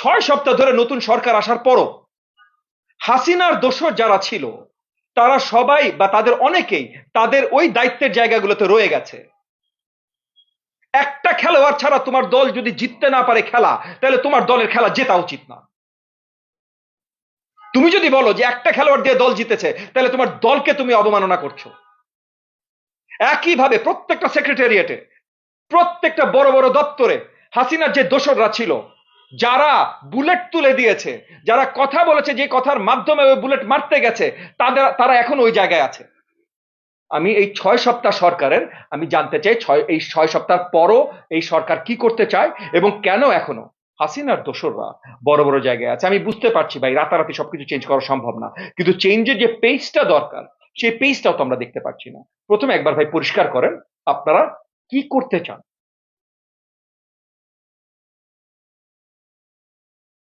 6 সপ্তাহ ধরে নতুন সরকার আসার পরও হাসিনার দোসর যারা ছিল তারা সবাই বা তাদের অনেকেই তাদের ওই দায়িত্বের জায়গাগুলোতে রয়ে গেছে। একটা খেলোয়াড় ছাড়া তোমার দল যদি জিততে না পারে খেলা, তাহলে তোমার দলের খেলা জেতা উচিত না। তুমি যদি বলো যে একটা খেলোয়াড় দিয়ে দল জিতেছে, তাহলে তোমার দলকে তুমি অবমাননা করছো। একইভাবে প্রত্যেকটা সেক্রেটারিয়েটে, প্রত্যেকটা বড় বড় দপ্তরে হাসিনার যে দোসররা ছিল, যারা বুলেট তুলে দিয়েছে, যারা কথা বলেছে, যে কথার মাধ্যমে ওই বুলেট মারতে গেছে, তারা এখন ওই জায়গায় আছে। আমি এই 6 সপ্তাহ সরকারের, আমি জানতে চাই এই 6 সপ্তাহ পরও এই সরকার কি করতে চায় এবং কেন এখনো হাসিনার দোসররা বড় বড় জায়গায় আছে। আমি বুঝতে পারছি ভাই, রাতারাতি সবকিছু চেঞ্জ করা সম্ভব না, কিন্তু চেঞ্জের যে পেজটা দরকার, সেই পেজটাও তো আমরা দেখতে পাচ্ছি না। প্রথমে একবার ভাই পরিষ্কার করেন আপনারা কি করতে চান।